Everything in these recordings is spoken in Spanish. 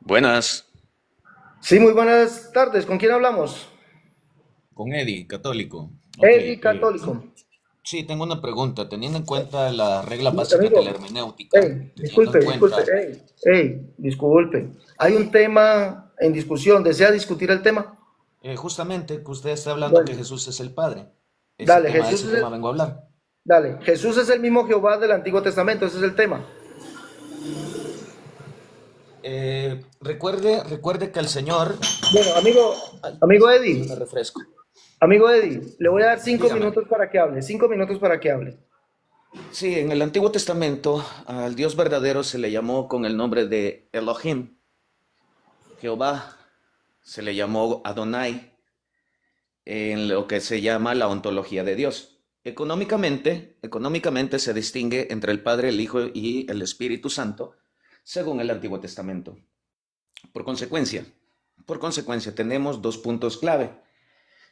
Buenas, Sí, muy buenas tardes. ¿Con quién hablamos? con Eddie, católico. Ok, Eddie Católico. sí, tengo una pregunta. Teniendo en cuenta las reglas básicas de la Amigo, hermenéutica, teniendo en disculpe, cuenta, disculpe. Hay un tema en discusión. ¿Desea discutir el tema? justamente que usted está hablando que Bueno, Jesús es el Padre. dale, De ese tema vengo a hablar. dale. Jesús es el mismo Jehová del Antiguo Testamento, ese es el tema. Recuerde que el Señor... Bueno, Ay, amigo déjeme Eddie, refresco. amigo Eddie, le voy a dar cinco Dígame. minutos para que hable, 5 minutos para que hable. Sí, en el Antiguo Testamento al Dios verdadero se le llamó con el nombre de Elohim, Jehová. Se le llamó Adonai, en lo que se llama la ontología de Dios. Económicamente se distingue entre el Padre, el Hijo y el Espíritu Santo, según el Antiguo Testamento. Por consecuencia, por consecuencia, tenemos dos puntos clave.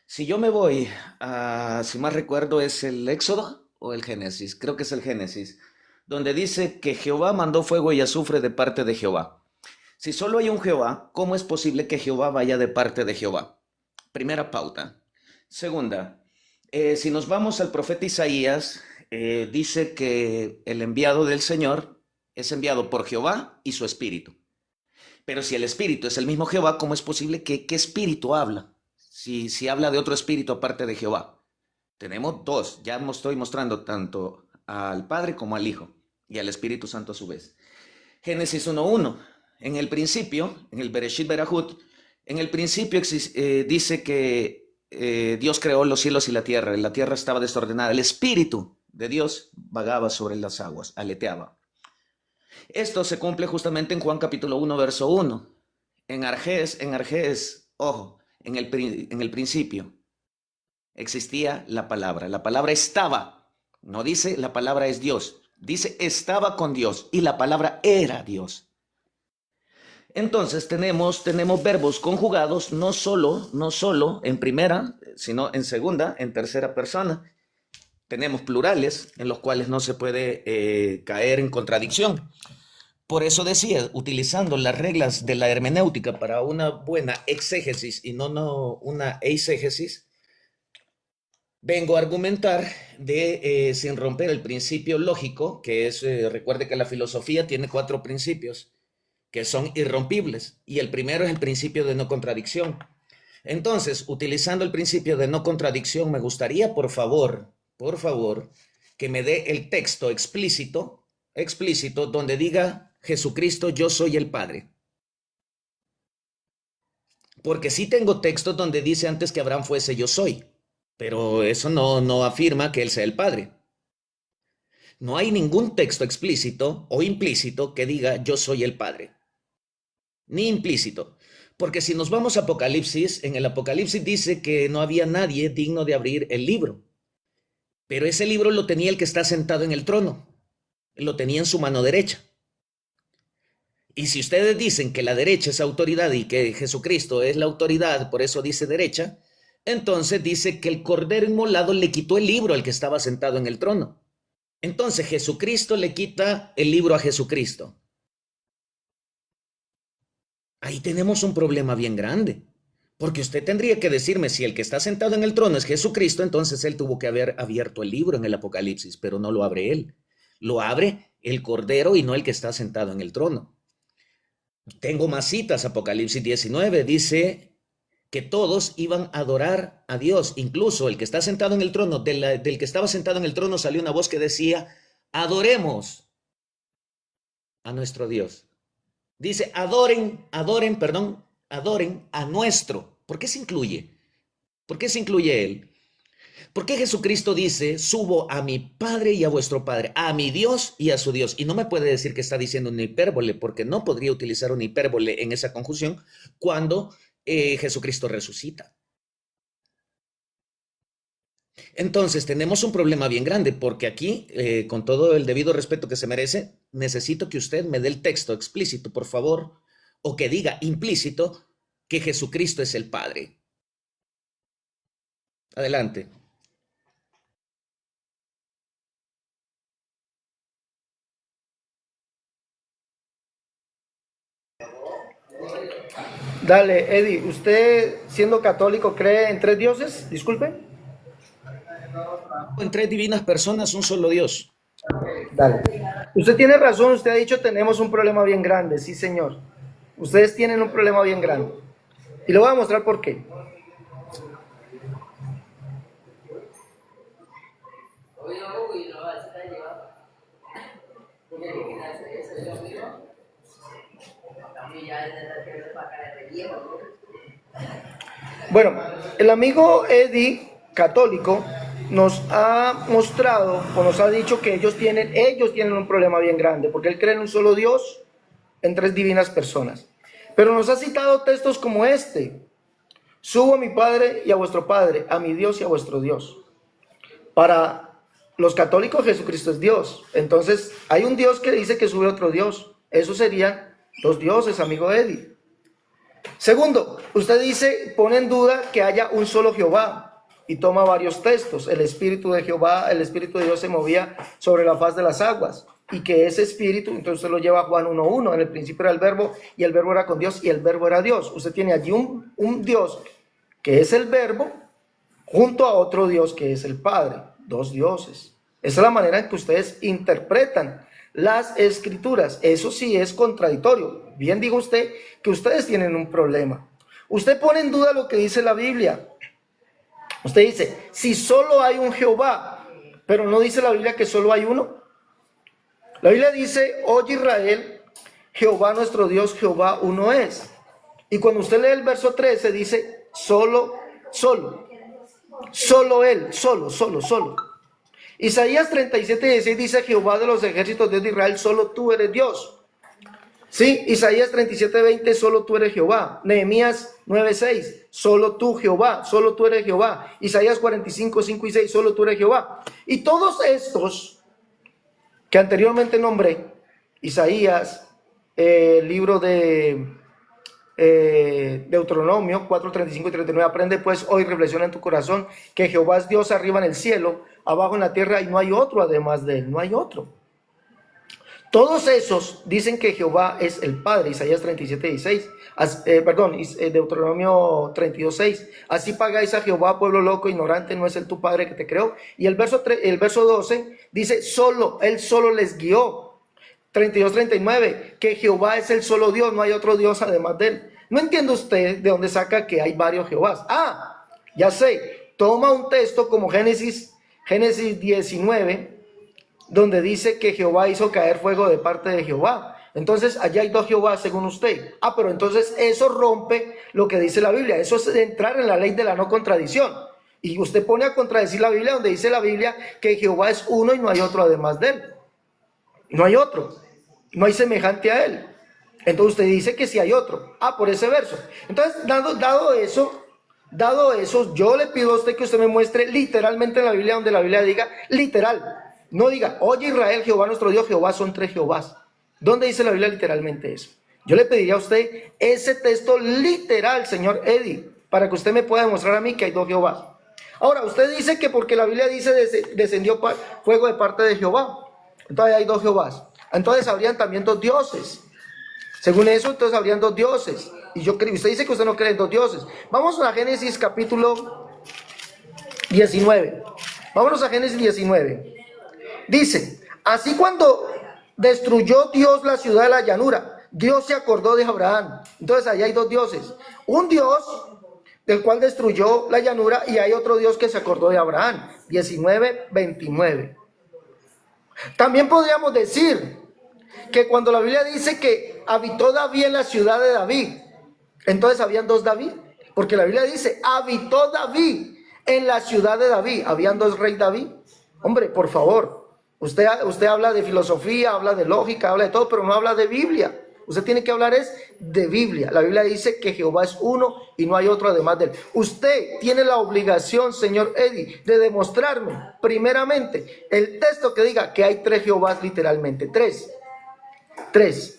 Si yo me voy a, si más recuerdo, es el Éxodo o el Génesis, creo que es el Génesis, donde dice que Jehová mandó fuego y azufre de parte de Jehová. Si solo hay un Jehová, ¿cómo es posible que Jehová vaya de parte de Jehová? Primera pauta. Segunda, si nos vamos al profeta Isaías, dice que el enviado del Señor es enviado por Jehová y su espíritu. Pero si el espíritu es el mismo Jehová, ¿cómo es posible que qué espíritu habla? Si habla de otro espíritu aparte de Jehová. Tenemos dos, ya estoy mostrando tanto al Padre como al Hijo y al Espíritu Santo a su vez. Génesis 1.1. En el principio, en el Bereshit Berahut, en el principio dice que Dios creó los cielos y la tierra estaba desordenada, el Espíritu de Dios vagaba sobre las aguas, aleteaba. Esto se cumple justamente en Juan capítulo 1, verso 1. Ojo, en el principio existía la palabra estaba, no dice la palabra es Dios, dice estaba con Dios y la palabra era Dios. Entonces tenemos verbos conjugados no solo en primera, sino en segunda, en tercera persona. Tenemos plurales en los cuales no se puede caer en contradicción. Por eso decía, utilizando las reglas de la hermenéutica para una buena exégesis y no una eisegesis, vengo a argumentar sin romper el principio lógico, que es, recuerde que la filosofía tiene cuatro principios que son irrompibles, y el primero es el principio de no contradicción. Entonces, utilizando el principio de no contradicción, me gustaría, por favor, que me dé el texto explícito, donde diga Jesucristo, yo soy el Padre. Porque sí tengo textos donde dice antes que Abraham fuese yo soy, pero eso no afirma que él sea el Padre. No hay ningún texto explícito o implícito que diga yo soy el Padre, ni implícito. Porque si nos vamos a Apocalipsis, en el Apocalipsis dice que no había nadie digno de abrir el libro, pero ese libro lo tenía el que está sentado en el trono, lo tenía en su mano derecha. Y si ustedes dicen que la derecha es autoridad y que Jesucristo es la autoridad, por eso dice derecha, entonces dice que el cordero inmolado le quitó el libro al que estaba sentado en el trono. Entonces Jesucristo le quita el libro a Jesucristo. Ahí tenemos un problema bien grande. Porque usted tendría que decirme si el que está sentado en el trono es Jesucristo, entonces él tuvo que haber abierto el libro en el Apocalipsis, pero no lo abre él. Lo abre el Cordero y no el que está sentado en el trono. Tengo más citas, Apocalipsis 19 dice que todos iban a adorar a Dios, incluso el que está sentado en el trono, del que estaba sentado en el trono salió una voz que decía, adoremos a nuestro Dios. Dice, adoren a nuestro. ¿Por qué se incluye? ¿Por qué se incluye él? ¿Por qué Jesucristo dice, subo a mi Padre y a vuestro Padre, a mi Dios y a su Dios? Y no me puede decir que está diciendo una hipérbole, porque no podría utilizar una hipérbole en esa conjunción cuando Jesucristo resucita. Entonces tenemos un problema bien grande, porque aquí, con todo el debido respeto que se merece, necesito que usted me dé el texto explícito, por favor, o que diga implícito que Jesucristo es el Padre. Adelante. Dale, Eddie, ¿usted siendo católico cree en tres dioses? Disculpe. En tres divinas personas, un solo Dios. Dale. Usted tiene razón, usted ha dicho tenemos un problema bien grande, sí señor. Ustedes tienen un problema bien grande. Y le voy a mostrar por qué. Bueno, el amigo Eddie, católico, nos ha mostrado o nos ha dicho que ellos tienen un problema bien grande, porque él cree en un solo Dios, en tres divinas personas. Pero nos ha citado textos como este: subo a mi Padre y a vuestro Padre, a mi Dios y a vuestro Dios. Para los católicos Jesucristo es Dios. Entonces hay un Dios que dice que sube otro Dios. Eso serían dos dioses, amigo Eddie. Segundo, usted dice, pone en duda que haya un solo Jehová y toma varios textos. El Espíritu de Jehová, el Espíritu de Dios se movía sobre la faz de las aguas y que ese Espíritu, entonces usted lo lleva a Juan 1:1. En el principio era el Verbo y el Verbo era con Dios y el Verbo era Dios. Usted tiene allí un Dios que es el Verbo junto a otro Dios que es el Padre. Dos dioses. Esa es la manera en que ustedes interpretan las escrituras. Eso sí es contradictorio. Bien dijo usted que ustedes tienen un problema. Usted pone en duda lo que dice la Biblia. Usted dice, si solo hay un Jehová, pero no dice la Biblia que solo hay uno. La Biblia dice, oye Israel, Jehová nuestro Dios, Jehová uno es. Y cuando usted lee el verso 13 dice, solo él, solo. Isaías 37:16 dice, Jehová de los ejércitos, Dios de Israel, solo tú eres Dios. Sí, Isaías 37:20, solo tú eres Jehová. Nehemías 9:6, solo tú Jehová, solo tú eres Jehová. Isaías 45:5 y 6, solo tú eres Jehová. Y todos estos que anteriormente nombré, Isaías, el libro de Deuteronomio 4:35 y 39, aprende pues hoy, reflexiona en tu corazón que Jehová es Dios arriba en el cielo, abajo en la tierra, y no hay otro además de él, no hay otro. Todos esos dicen que Jehová es el Padre. Isaías 37:16, Deuteronomio 32:6, así pagáis a Jehová, pueblo loco, ignorante, no es él tu Padre que te creó. Y el verso 12 dice, él solo les guió. 32:39, que Jehová es el solo Dios, no hay otro Dios además de él. No entiende usted de dónde saca que hay varios Jehovás. Ya sé, toma un texto como Génesis 19, donde dice que Jehová hizo caer fuego de parte de Jehová. Entonces allá hay dos Jehová según usted. Pero entonces eso rompe lo que dice la Biblia. Eso es entrar en la ley de la no contradicción. Y usted pone a contradecir la Biblia donde dice la Biblia que Jehová es uno y no hay otro además de él. No hay otro. No hay semejante a él. Entonces usted dice que sí hay otro. Por ese verso. Entonces, dado eso, yo le pido a usted que usted me muestre literalmente en la Biblia, donde la Biblia diga literal. No diga, oye Israel, Jehová nuestro Dios, Jehová son tres Jehovás. ¿Dónde dice la Biblia literalmente eso? Yo le pediría a usted ese texto literal, señor Eddie, para que usted me pueda demostrar a mí que hay dos Jehovás. Ahora, usted dice que porque la Biblia dice descendió fuego de parte de Jehová, entonces hay dos Jehovás. Entonces habrían también dos dioses. Según eso, entonces habrían dos dioses. Y yo creo, usted dice que usted no cree en dos dioses. Vamos a Génesis capítulo 19. Vámonos a Génesis 19. Dice, así cuando destruyó Dios la ciudad de la llanura, Dios se acordó de Abraham. Entonces allá hay dos dioses. Un Dios del cual destruyó la llanura y hay otro Dios que se acordó de Abraham. 19:29. También podríamos decir que cuando la Biblia dice que habitó David en la ciudad de David, entonces habían dos David, porque la Biblia dice, habitó David en la ciudad de David. ¿Habían dos rey David? Hombre, por favor, usted habla de filosofía, habla de lógica, habla de todo, pero no habla de Biblia. Usted tiene que hablar de Biblia. La Biblia dice que Jehová es uno y no hay otro además de él. Usted tiene la obligación, señor Eddie, de demostrarme primeramente el texto que diga que hay tres Jehovás literalmente. Tres.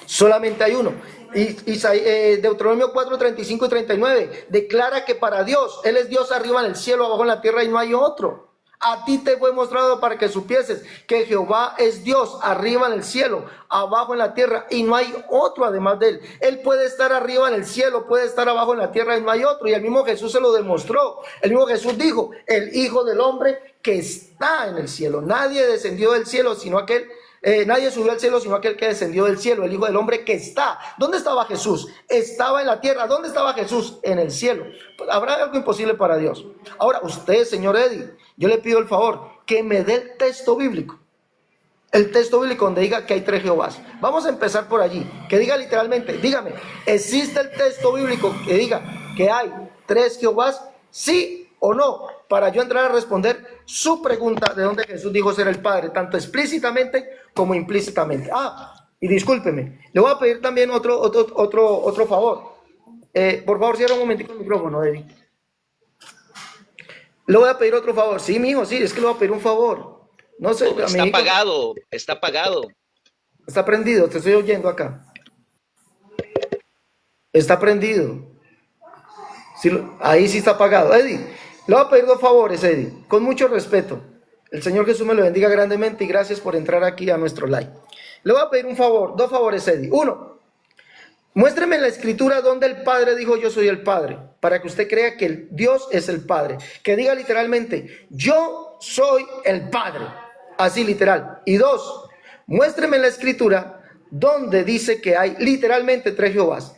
Solamente hay uno. Deuteronomio 4:35 y 39 declara que para Dios, Él es Dios arriba en el cielo, abajo en la tierra y no hay otro. A ti te fue mostrado para que supieses que Jehová es Dios, arriba en el cielo, abajo en la tierra, y no hay otro además de él. Él puede estar arriba en el cielo, puede estar abajo en la tierra, y no hay otro. Y el mismo Jesús se lo demostró. El mismo Jesús dijo, el Hijo del Hombre que está en el cielo. Nadie descendió del cielo, sino aquel... nadie subió al cielo sino aquel que descendió del cielo, el Hijo del Hombre que está. ¿Dónde estaba Jesús? Estaba en la tierra. ¿Dónde estaba Jesús? En el cielo. ¿Habrá algo imposible para Dios? Ahora, usted, señor Eddie, yo le pido el favor que me dé el texto bíblico. El texto bíblico donde diga que hay 3 Jehovás. Vamos a empezar por allí. Que diga literalmente, dígame, ¿existe el texto bíblico que diga que hay 3 Jehovás? ¿Sí o no? Para yo entrar a responder su pregunta de dónde Jesús dijo ser el Padre, tanto explícitamente como implícitamente. Y discúlpeme, le voy a pedir también otro favor. Por favor, cierra un momentico el micrófono, David. Le voy a pedir otro favor. Sí, mijo, sí, es que le voy a pedir un favor. No sé, está apagado, está apagado. Está prendido, te estoy oyendo acá. Está prendido. Sí, ahí sí está apagado. Eddie, le voy a pedir 2 favores, Eddie, con mucho respeto. El Señor Jesús me lo bendiga grandemente y gracias por entrar aquí a nuestro live. Le voy a pedir un favor, 2 favores, Eddie. 1, muéstreme en la escritura donde el Padre dijo yo soy el Padre, para que usted crea que el Dios es el Padre. Que diga literalmente, yo soy el Padre. Así literal. Y 2, muéstreme en la escritura donde dice que hay literalmente 3 Jehovás.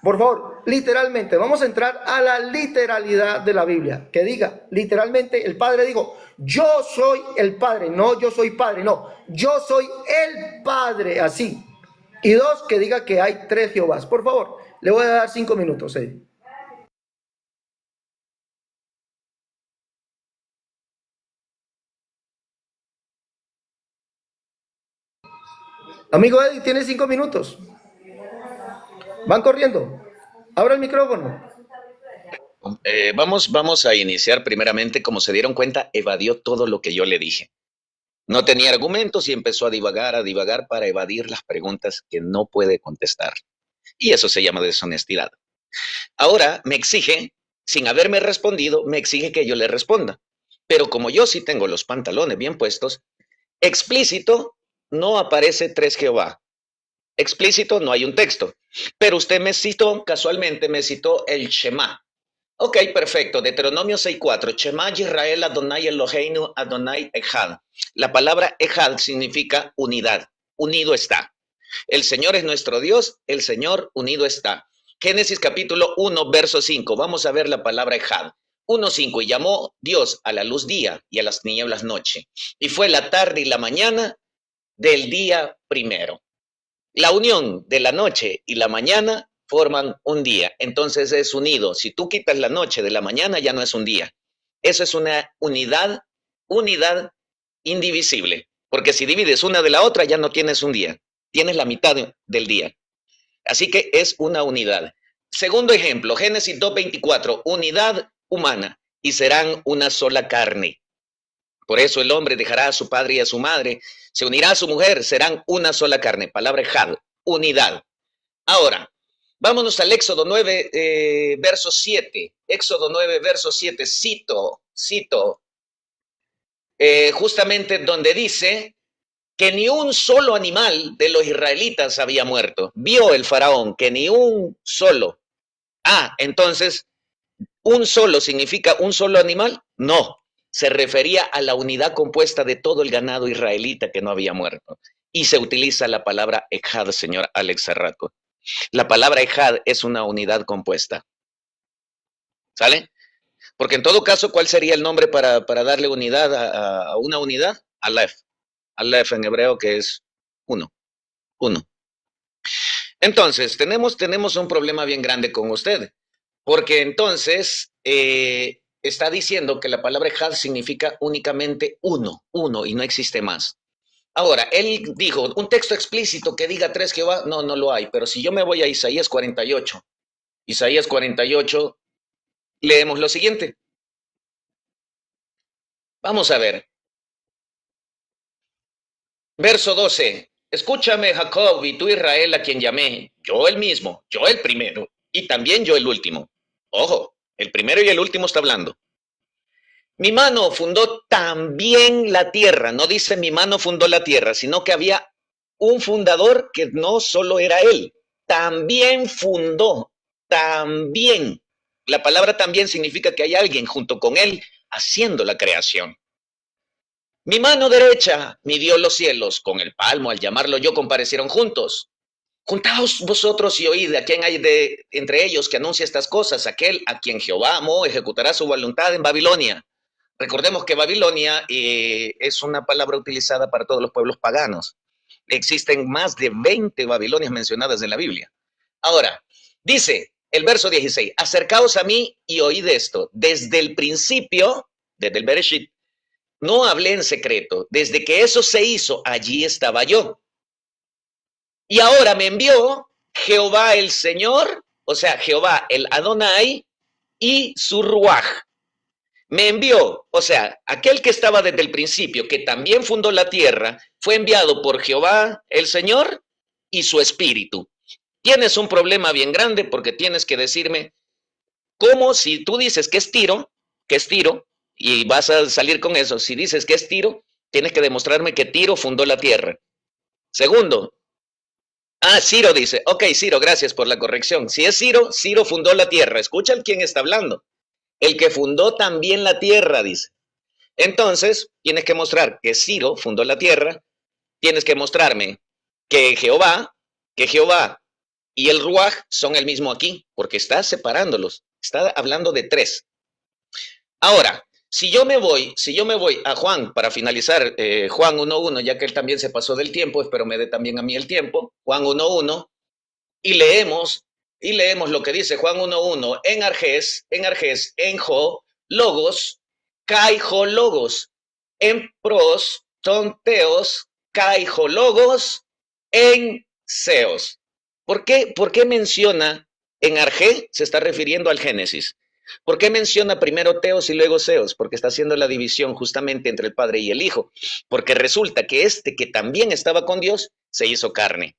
Por favor, literalmente, vamos a entrar a la literalidad de la Biblia. Que diga, literalmente, el Padre dijo, yo soy el Padre, no yo soy Padre, no, yo soy el Padre, así. Y 2, que diga que hay 3 Jehovás. Por favor, le voy a dar 5 minutos, Amigo Eddie, tiene 5 minutos. Van corriendo. Abra el micrófono. Vamos a iniciar primeramente. Como se dieron cuenta, evadió todo lo que yo le dije. No tenía argumentos y empezó a divagar para evadir las preguntas que no puede contestar. Y eso se llama deshonestidad. Ahora me exige, sin haberme respondido, me exige que yo le responda. Pero como yo sí tengo los pantalones bien puestos, explícito no aparece 3 Jehová. Explícito no hay un texto. Pero usted me citó, casualmente me citó el Shema. Ok, perfecto. Deuteronomio 6:4. Shema Yisrael Adonai Eloheinu Adonai Echad. La palabra Echad significa unidad. Unido está. El Señor es nuestro Dios, el Señor unido está. Génesis capítulo 1, verso 5. Vamos a ver la palabra Echad. 1:5. Y llamó Dios a la luz día y a las tinieblas noche. Y fue la tarde y la mañana del día primero. La unión de la noche y la mañana forman un día, entonces es unido. Si tú quitas la noche de la mañana, ya no es un día. Eso es una unidad indivisible, porque si divides una de la otra, ya no tienes un día, tienes la mitad del día. Así que es una unidad. Segundo ejemplo, Génesis 2:24, unidad humana, y serán una sola carne. Por eso el hombre dejará a su padre y a su madre, se unirá a su mujer, serán una sola carne. Palabra ejad, unidad. Ahora, vámonos al Éxodo 9, verso 7. Éxodo 9, verso 7, cito, justamente donde dice que ni un solo animal de los israelitas había muerto. Vio el faraón que ni un solo. Entonces, ¿un solo significa un solo animal? No, se refería a la unidad compuesta de todo el ganado israelita que no había muerto. Y se utiliza la palabra ejad, señor Alex Serrato. La palabra ejad es una unidad compuesta. ¿Sale? Porque en todo caso, ¿cuál sería el nombre para darle unidad a una unidad? Aleph. Aleph en hebreo, que es uno. Entonces, tenemos un problema bien grande con usted. Porque entonces está diciendo que la palabra ejad significa únicamente uno, y no existe más. Ahora, él dijo, un texto explícito que diga 3 Jehová, no lo hay. Pero si yo me voy a Isaías 48, leemos lo siguiente. Vamos a ver. Verso 12. Escúchame, Jacob, y tú, Israel, a quien llamé, yo el mismo, yo el primero, y también yo el último. Ojo, el primero y el último está hablando. Mi mano fundó también la tierra. No dice mi mano fundó la tierra, sino que había un fundador que no solo era él, también fundó, también. La palabra también significa que hay alguien junto con él haciendo la creación. Mi mano derecha midió los cielos, con el palmo al llamarlo yo comparecieron juntos. Juntaos vosotros y oíd a quien hay entre ellos que anuncia estas cosas, aquel a quien Jehová amó ejecutará su voluntad en Babilonia. Recordemos que Babilonia es una palabra utilizada para todos los pueblos paganos. Existen más de 20 Babilonias mencionadas en la Biblia. Ahora, dice el verso 16, acercaos a mí y oíd esto. Desde el principio, desde el Bereshit, no hablé en secreto. Desde que eso se hizo, allí estaba yo. Y ahora me envió Jehová el Señor, o sea, Jehová el Adonai y su Ruaj. Me envió, o sea, aquel que estaba desde el principio, que también fundó la tierra, fue enviado por Jehová el Señor y su Espíritu. Tienes un problema bien grande porque tienes que decirme cómo, si tú dices que es Tiro, y vas a salir con eso, si dices que es Tiro, tienes que demostrarme que Tiro fundó la tierra. Segundo, Ciro dice, ok, Ciro, gracias por la corrección. Si es Ciro, Ciro fundó la tierra. Escucha quién está hablando. El que fundó también la tierra, dice. Entonces, tienes que mostrar que Ciro fundó la tierra, tienes que mostrarme que Jehová y el Ruaj son el mismo aquí, porque está separándolos, está hablando de tres. Ahora, si yo me voy a Juan, para finalizar, Juan 1.1, ya que él también se pasó del tiempo, espero me dé también a mí el tiempo, Juan 1.1, y leemos lo que dice Juan 1.1, en Arges, en Jo, logos, kaijo logos, en pros, tonteos, kaijo logos, en seos. ¿Por qué menciona en Arge? Se está refiriendo al Génesis. ¿Por qué menciona primero teos y luego seos? Porque está haciendo la división justamente entre el Padre y el Hijo. Porque resulta que este que también estaba con Dios se hizo carne.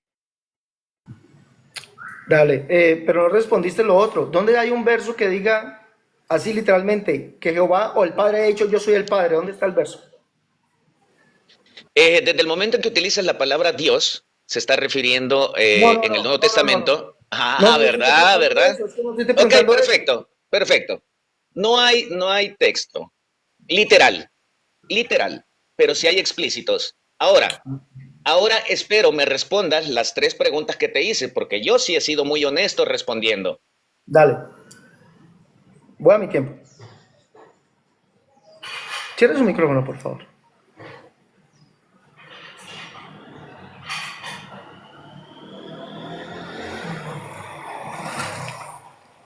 Dale, pero no respondiste lo otro. ¿Dónde hay un verso que diga así literalmente que Jehová o el Padre ha dicho yo soy el Padre? ¿Dónde está el verso? Desde el momento en que utilizas la palabra Dios, se está refiriendo en el Nuevo Testamento. ¿Verdad? Ok, perfecto. No hay texto literal, pero sí hay explícitos. Ahora espero me respondas las tres preguntas que te hice, porque yo sí he sido muy honesto respondiendo. Dale. Voy a mi tiempo. Cierra su micrófono, por favor.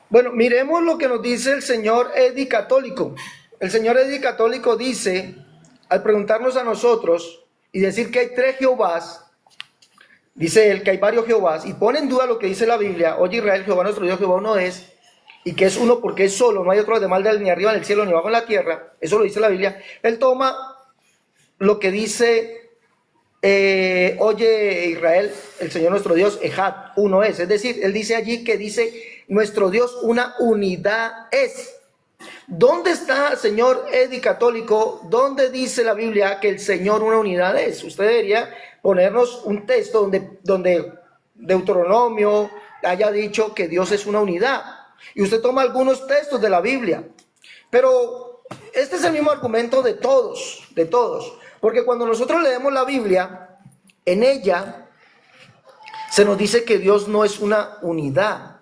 Bueno, miremos lo que nos dice el señor Eddie Católico. El señor Eddie Católico dice, al preguntarnos a nosotros y decir que hay tres Jehovás, dice él que hay varios Jehovás, y pone en duda lo que dice la Biblia, oye Israel, Jehová nuestro Dios, Jehová uno es, y que es uno porque es solo, no hay otro además de él, ni arriba en el cielo, ni abajo en la tierra, eso lo dice la Biblia. Él toma lo que dice, oye Israel, el Señor nuestro Dios, Ejad, uno es decir, él dice allí que dice, nuestro Dios una unidad es. ¿Dónde está, señor Eddie Católico? ¿Dónde dice la Biblia que el Señor una unidad es? Usted debería ponernos un texto donde Deuteronomio haya dicho que Dios es una unidad. Y usted toma algunos textos de la Biblia. Pero este es el mismo argumento de todos. Porque cuando nosotros leemos la Biblia, en ella se nos dice que Dios no es una unidad.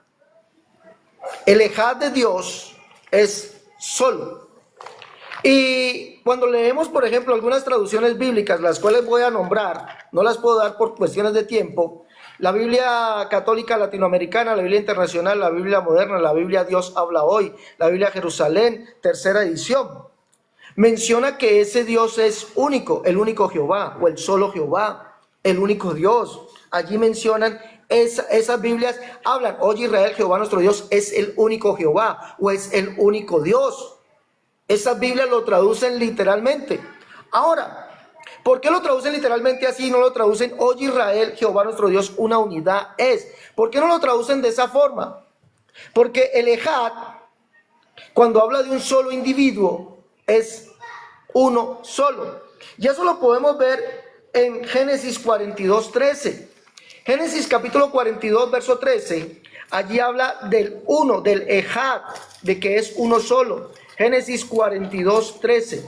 El Ejad de Dios es solo. Y cuando leemos, por ejemplo, algunas traducciones bíblicas, las cuales voy a nombrar, no las puedo dar por cuestiones de tiempo, la Biblia católica latinoamericana, la Biblia internacional, la Biblia moderna, la Biblia Dios habla hoy, la Biblia Jerusalén, tercera edición, menciona que ese Dios es único, el único Jehová, o el solo Jehová, el único Dios. Allí mencionan esas Biblias, hablan, oye Israel, Jehová nuestro Dios es el único Jehová, o es el único Dios. Esas Biblias lo traducen literalmente. Ahora, ¿por qué lo traducen literalmente así y no lo traducen, oye Israel, Jehová nuestro Dios, una unidad es? ¿Por qué no lo traducen de esa forma? Porque el Ejad, cuando habla de un solo individuo, es uno solo. Y eso lo podemos ver en Génesis 42:13. Génesis capítulo 42, verso 13. Allí habla del uno, del ejad, de que es uno solo. Génesis 42:13.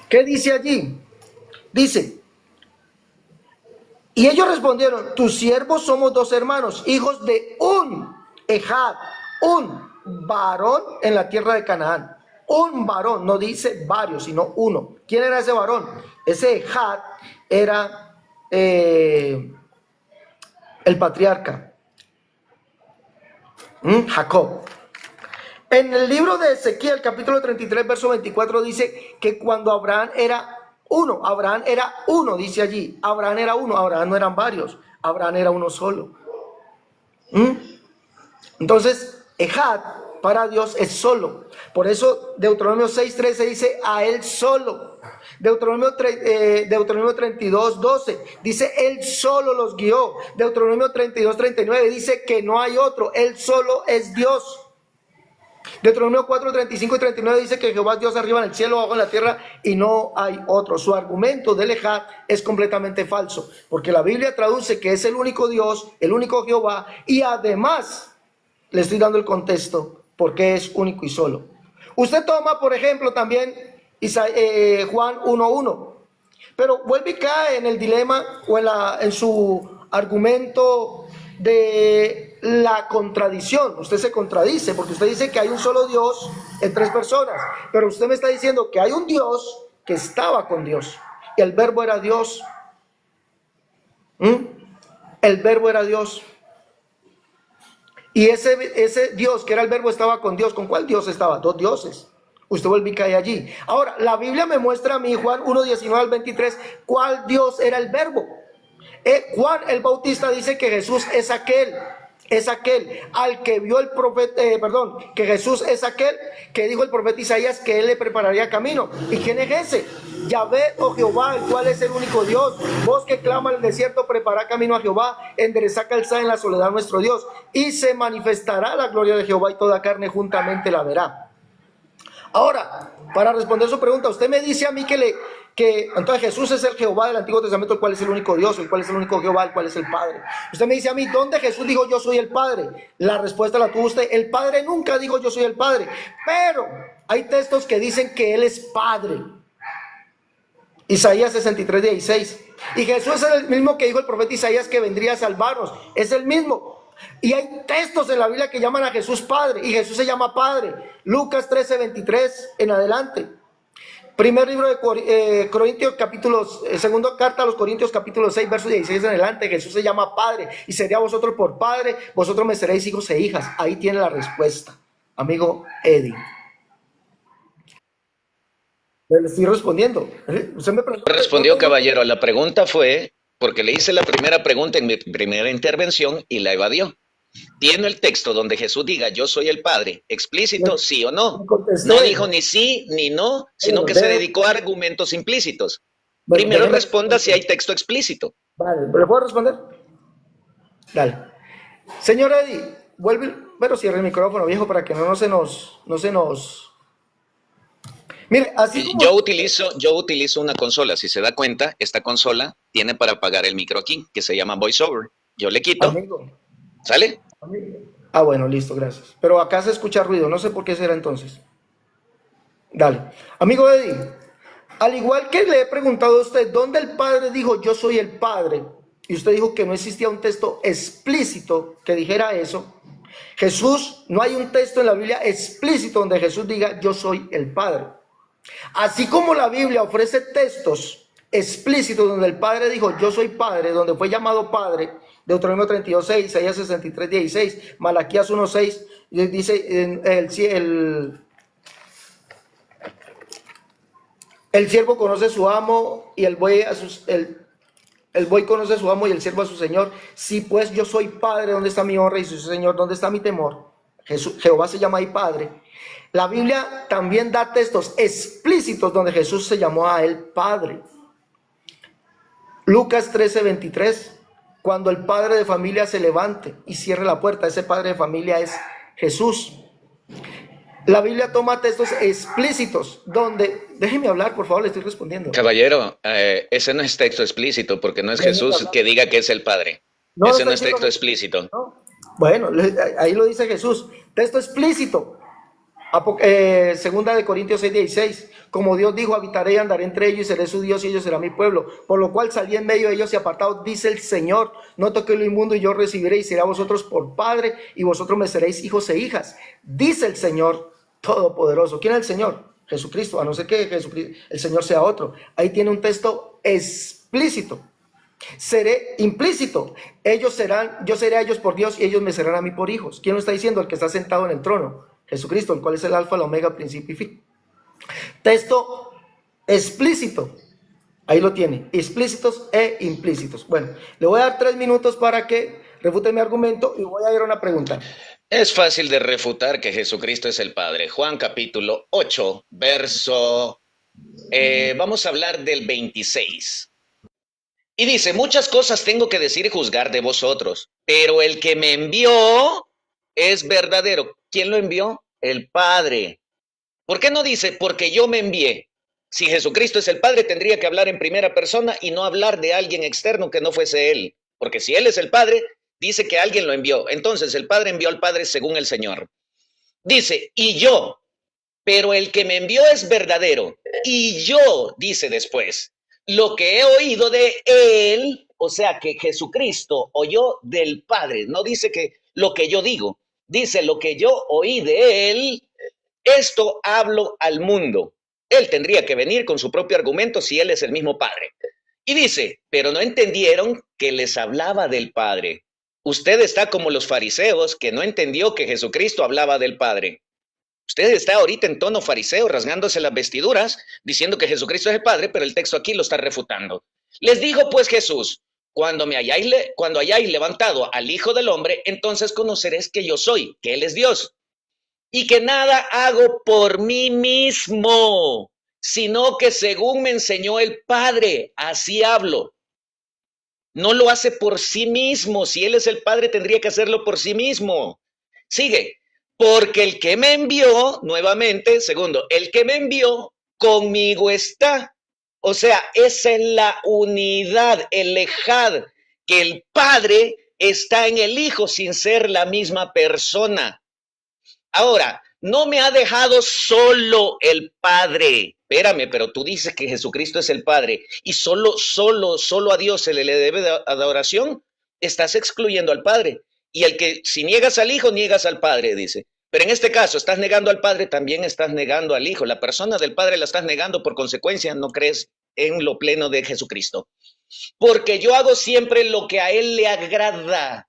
¿Qué dice allí? Dice: y ellos respondieron, tus siervos somos dos hermanos, hijos de un ejad, un varón en la tierra de Canaán. Un varón, no dice varios, sino uno. ¿Quién era ese varón? Ese ejad era el patriarca, Jacob. En el libro de Ezequiel, capítulo 33, verso 24, dice que cuando Abraham era uno, dice allí. Abraham era uno, Abraham no eran varios, Abraham era uno solo. Entonces, ejad para Dios es solo. Por eso Deuteronomio 6:13 dice a él solo. Deuteronomio 32:12 dice él solo los guió. Deuteronomio 32:39 dice que no hay otro, él solo es Dios. Deuteronomio 4:35 y 39 dice que Jehová es Dios arriba en el cielo, abajo en la tierra, y no hay otro. Su argumento del ejad es completamente falso, porque la Biblia traduce que es el único Dios, el único Jehová, y además le estoy dando el contexto porque es único y solo. Usted toma, por ejemplo, también Juan 1:1, pero vuelve y cae en el dilema o en su argumento de la contradicción. Usted se contradice porque usted dice que hay un solo Dios en tres personas, pero usted me está diciendo que hay un Dios que estaba con Dios y el verbo era Dios. El verbo era Dios. Y ese Dios que era el verbo estaba con Dios. ¿Con cuál Dios estaba? Dos dioses. Usted vuelve y cae allí. Ahora, la Biblia me muestra a mí, Juan 1:19 al 23, cuál Dios era el verbo. Juan el Bautista dice que Jesús es aquel al que vio el profeta, que Jesús es aquel que dijo el profeta Isaías que él le prepararía camino. ¿Y quién es ese? Yahvé o Jehová, el cual es el único Dios. Vos que clama en el desierto, prepara camino a Jehová, enderezá calzada en la soledad nuestro Dios. Y se manifestará la gloria de Jehová y toda carne juntamente la verá. Ahora, para responder su pregunta, usted me dice a mí que entonces Jesús es el Jehová del Antiguo Testamento, el cual es el único Dios, el cual es el único Jehová, el cual es el Padre. Usted me dice a mí, ¿dónde Jesús dijo yo soy el Padre? La respuesta la tuvo usted. El Padre nunca dijo yo soy el Padre, pero hay textos que dicen que Él es Padre. Isaías 63:16. Y Jesús es el mismo que dijo el profeta Isaías que vendría a salvarnos. Es el mismo. Y hay textos en la Biblia que llaman a Jesús Padre, y Jesús se llama Padre. Lucas 13:23 en adelante. Primer libro de Corintios, segunda carta a los Corintios, capítulo 6, verso 16 en adelante. Jesús se llama Padre, y sería vosotros por Padre, vosotros me seréis hijos e hijas. Ahí tiene la respuesta, amigo Eddie. Le estoy respondiendo. Usted me preguntó. Respondió, caballero. La pregunta fue, porque le hice la primera pregunta en mi primera intervención y la evadió. ¿Tiene el texto donde Jesús diga yo soy el Padre explícito, sí o no? No dijo ni sí ni no, sino que se dedicó a argumentos implícitos. Primero responda si hay texto explícito. Vale, ¿le puedo responder? Dale. Señor Eddie, vuelve, pero cierre el micrófono, viejo, para que no se nos... Mire, así como... Yo utilizo una consola. Si se da cuenta, esta consola tiene para apagar el micro aquí, que se llama VoiceOver. Yo le quito. Amigo. ¿Sale? Ah, bueno, listo, gracias. Pero acá se escucha ruido, no sé por qué será entonces. Dale. Amigo Eddie, al igual que le he preguntado a usted, ¿dónde el Padre dijo yo soy el Padre? Y usted dijo que no existía un texto explícito que dijera eso. Jesús, no hay un texto en la Biblia explícito donde Jesús diga yo soy el Padre. Así como la Biblia ofrece textos explícitos donde el Padre dijo yo soy Padre, donde fue llamado Padre, Deuteronomio 32:6, Isaías 63:16, Malaquías 1:6, dice el siervo conoce a su amo y el buey conoce a su amo y el siervo a su señor. Si pues yo soy Padre, ¿dónde está mi honra? Y su Señor, ¿dónde está mi temor? Jehová se llama ahí Padre. La Biblia también da textos explícitos donde Jesús se llamó a él Padre. Lucas 13:23. Cuando el padre de familia se levante y cierre la puerta, ese padre de familia es Jesús. La Biblia toma textos explícitos donde, déjeme hablar, por favor, le estoy respondiendo. Caballero, ese no es texto explícito, porque no es Jesús que diga que es el Padre. No Ese está no es diciendo texto Jesús, explícito. ¿no? Bueno, ahí lo dice Jesús. Texto explícito. Segunda de Corintios 6:16. Como Dios dijo, habitaré y andaré entre ellos y seré su Dios y ellos serán mi pueblo. Por lo cual salí en medio de ellos y apartado, dice el Señor. No toqué lo inmundo y yo recibiré y seré a vosotros por padre y vosotros me seréis hijos e hijas. Dice el Señor Todopoderoso. ¿Quién es el Señor? Jesucristo, a no ser que Jesucristo, el Señor sea otro. Ahí tiene un texto explícito. Seré implícito. Ellos serán, yo seré a ellos por Dios y ellos me serán a mí por hijos. ¿Quién lo está diciendo? El que está sentado en el trono. Jesucristo, el cual es el alfa, el omega, principio y fin. Texto explícito. Ahí lo tiene. Explícitos e implícitos. Bueno, le voy a dar 3 minutos para que refute mi argumento y voy a ir a una pregunta. Es fácil de refutar que Jesucristo es el Padre. Juan capítulo 8, verso... vamos a hablar del 26. Y dice, muchas cosas tengo que decir y juzgar de vosotros, pero el que me envió es verdadero. ¿Quién lo envió? El Padre. ¿Por qué no dice, porque yo me envié? Si Jesucristo es el Padre, tendría que hablar en primera persona y no hablar de alguien externo que no fuese Él. Porque si Él es el Padre, dice que alguien lo envió. Entonces el Padre envió al Padre según el Señor. Dice, y yo, pero el que me envió es verdadero. Y yo, dice después, lo que he oído de Él, o sea que Jesucristo oyó del Padre. No dice que lo que yo digo, dice lo que yo oí de Él, esto hablo al mundo. Él tendría que venir con su propio argumento si Él es el mismo Padre. Y dice, pero no entendieron que les hablaba del Padre. Usted está como los fariseos que no entendió que Jesucristo hablaba del Padre. Usted está ahorita en tono fariseo, rasgándose las vestiduras, diciendo que Jesucristo es el Padre, pero el texto aquí lo está refutando. Les dijo pues Jesús, cuando hayáis levantado al Hijo del Hombre, entonces conoceréis que yo soy, que Él es Dios, y que nada hago por mí mismo, sino que según me enseñó el Padre, así hablo. No lo hace por sí mismo. Si Él es el Padre, tendría que hacerlo por sí mismo. Sigue. Porque el que me envió, nuevamente, segundo, el que me envió conmigo está. O sea, esa es la unidad, el ejad, que el Padre está en el Hijo sin ser la misma persona. Ahora, no me ha dejado solo el Padre. Espérame, pero tú dices que Jesucristo es el Padre y solo a Dios se le debe de adoración. Estás excluyendo al Padre. Y el que si niegas al Hijo, niegas al Padre, dice. Pero en este caso, estás negando al Padre, también estás negando al Hijo. La persona del Padre la estás negando, por consecuencia, no crees en lo pleno de Jesucristo. Porque yo hago siempre lo que a Él le agrada.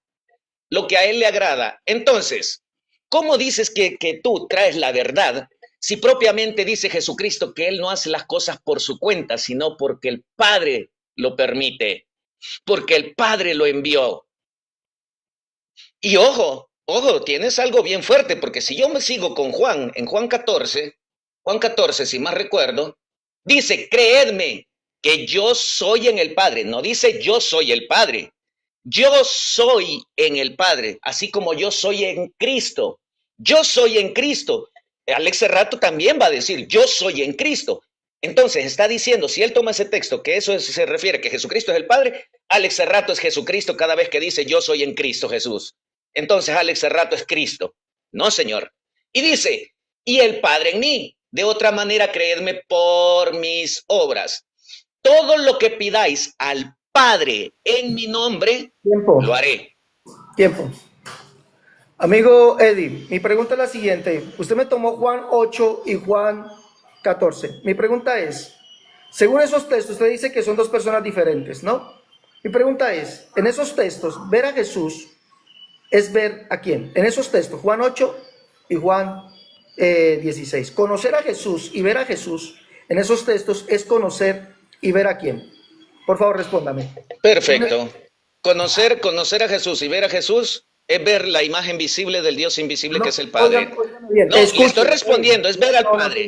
Lo que a Él le agrada. Entonces, ¿cómo dices que tú traes la verdad si propiamente dice Jesucristo que Él no hace las cosas por su cuenta, sino porque el Padre lo permite, porque el Padre lo envió? Y ojo, tienes algo bien fuerte, porque si yo me sigo con Juan, en Juan 14, si más recuerdo, dice, creedme que yo soy en el Padre. No dice yo soy el Padre. Yo soy en el Padre, así como yo soy en Cristo. Yo soy en Cristo. Alex Serrato también va a decir, yo soy en Cristo. Entonces está diciendo, si él toma ese texto, que eso se refiere a que Jesucristo es el Padre, Alex Serrato es Jesucristo cada vez que dice, yo soy en Cristo Jesús. Entonces Alex Serrato es Cristo. No, señor. Y dice, y el Padre en mí. De otra manera, creedme por mis obras. Todo lo que pidáis al Padre en mi nombre, lo haré. Tiempo. Amigo Eddie, mi pregunta es la siguiente. Usted me tomó Juan 8 y Juan 14. Mi pregunta es, según esos textos, usted dice que son dos personas diferentes, ¿no? Mi pregunta es, en esos textos, ver a Jesús es ver a quién. En esos textos, Juan 8 y Juan 16. Conocer a Jesús y ver a Jesús en esos textos es conocer y ver a quién. Por favor, respóndame. Perfecto. Conocer a Jesús y ver a Jesús es ver la imagen visible del Dios invisible, que es el Padre. No, le estoy respondiendo, es ver al Padre,